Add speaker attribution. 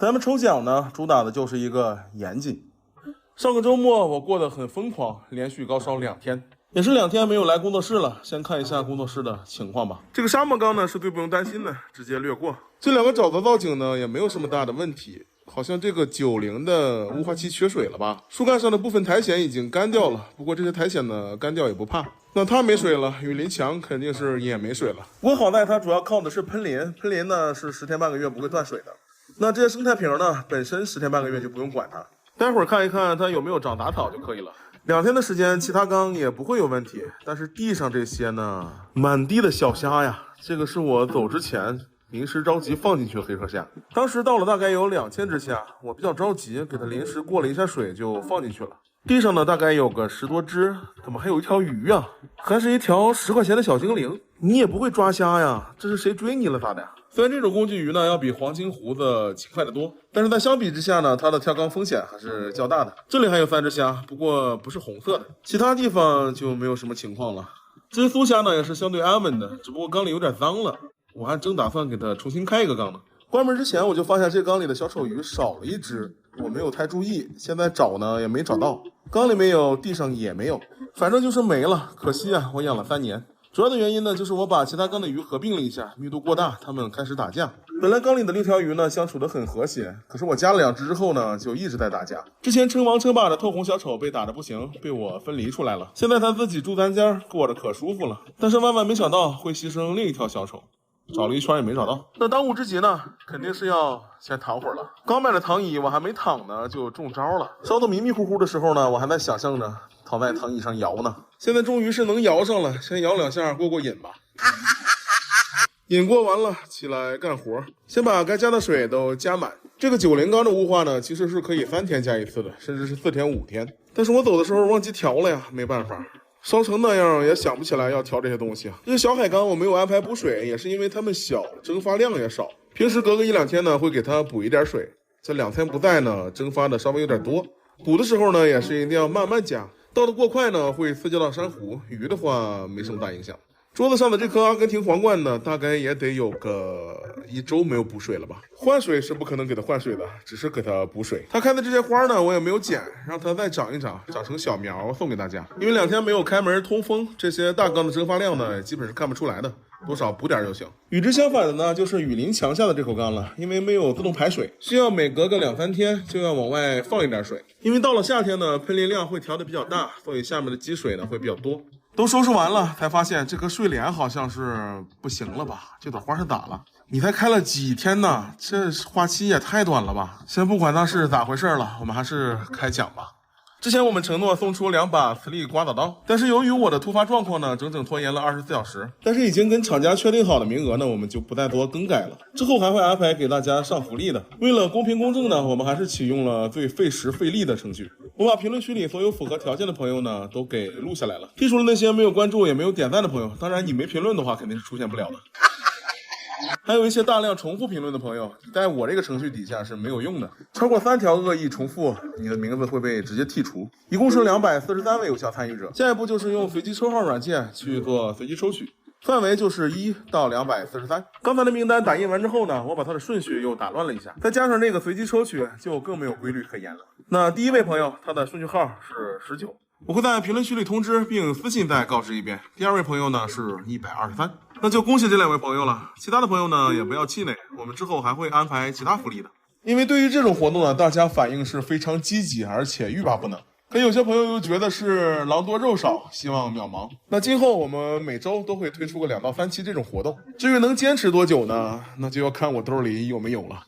Speaker 1: 咱们抽奖呢，主打的就是一个严谨。上个周末我过得很疯狂，连续高烧2天，也是2天没有来工作室了。先看一下工作室的情况吧。这个沙漠缸呢是最不用担心的，直接略过。这2个沼泽造景呢也没有什么大的问题。好像这个90的雾化器缺水了吧？树干上的部分苔藓已经干掉了，不过这些苔藓呢干掉也不怕。那它没水了，雨林墙肯定是也没水了。不过好在它主要靠的是喷淋，喷淋呢是10天半个月不会断水的。那这些生态瓶呢，本身10天半个月就不用管它，待会儿看一看它有没有长杂草就可以了。2天的时间，其他缸也不会有问题，但是地上这些呢，满地的小虾呀，这个是我走之前临时着急放进去的黑壳虾，当时到了大概有2000只虾，我比较着急，给它临时过了一下水就放进去了。地上呢大概有个10多只，怎么还有一条鱼啊？还是一条10块钱的小精灵？你也不会抓虾呀？这是谁追你了咋的？虽然这种工具鱼呢要比黄金胡子勤快得多，但是在相比之下呢，它的跳缸风险还是较大的。这里还有3只虾，不过不是红色的，其他地方就没有什么情况了。这些苏虾呢也是相对安稳的，只不过缸里有点脏了。我还正打算给它重新开一个缸呢。关门之前我就发现这缸里的小丑鱼少了1只，我没有太注意，现在找呢也没找到，缸里没有，地上也没有，反正就是没了。可惜啊，我养了3年。主要的原因呢，就是我把其他缸的鱼合并了一下，密度过大，它们开始打架。本来缸里的6条鱼呢相处得很和谐，可是我加了2只之后呢，就一直在打架。之前称王称霸的透红小丑被打得不行，被我分离出来了。现在他自己住咱家，过得可舒服了。但是万万没想到会牺牲另一条小丑。找了一圈也没找到，那当务之急呢，肯定是要先躺会儿了。刚买的躺椅，我还没躺呢，就中招了。烧得迷迷糊糊的时候呢，我还在想象着躺在躺椅上摇呢。现在终于是能摇上了，先摇2下过过瘾吧。瘾过完了，起来干活，先把该加的水都加满。这个90缸的雾化呢，其实是可以3天加一次的，甚至是4天5天。但是我走的时候忘记调了呀，没办法。烧成那样也想不起来要调这些东西啊。这些小海缸我没有安排补水，也是因为它们小，蒸发量也少。平时隔个1-2天呢，会给它补一点水。这2天不在呢，蒸发的稍微有点多。补的时候呢，也是一定要慢慢加，倒的过快呢，会刺激到珊瑚。鱼的话没什么大影响。桌子上的这颗阿根廷皇冠呢，大概也得有个1周没有补水了吧。换水是不可能给它换水的，只是给它补水。它开的这些花呢，我也没有剪，让它再长一长，长成小苗送给大家。因为2天没有开门通风，这些大缸的蒸发量呢，基本是看不出来的，多少补点就行。与之相反的呢，就是雨林墙下的这口缸了，因为没有自动排水，需要每隔个2-3天就要往外放一点水。因为到了夏天呢，喷淋量会调得比较大，所以下面的积水呢会比较多。都收拾完了，才发现这颗睡莲好像是不行了吧？这朵花是咋了？你才开了几天呢？这花期也太短了吧？先不管它是咋回事了，我们还是开奖吧。之前我们承诺送出2把磁力刮草刀，但是由于我的突发状况呢，整整拖延了24小时。但是已经跟厂家确定好的名额呢，我们就不再做更改了。之后还会安排给大家上福利的。为了公平公正呢，我们还是启用了最费时费力的程序。我把评论区里所有符合条件的朋友呢，都给录下来了。剔除了那些没有关注也没有点赞的朋友，当然你没评论的话，肯定是出现不了的。还有一些大量重复评论的朋友，在我这个程序底下是没有用的。超过3条恶意重复，你的名字会被直接剔除。一共是243位有效参与者。下一步就是用随机抽号软件去做随机抽取，范围就是1到243。刚才的名单打印完之后呢，我把它的顺序又打乱了一下，再加上这个随机抽取，就更没有规律可言了。那第1位朋友，他的顺序号是19，我会在评论区里通知并私信再告知一遍。第2位朋友呢是123。那就恭喜这2位朋友了，其他的朋友呢也不要气馁，我们之后还会安排其他福利的。因为对于这种活动呢，大家反应是非常积极，而且欲罢不能。可有些朋友又觉得是狼多肉少，希望渺茫。那今后我们每周都会推出个2到3期这种活动，至于能坚持多久呢，那就要看我兜里有没有了。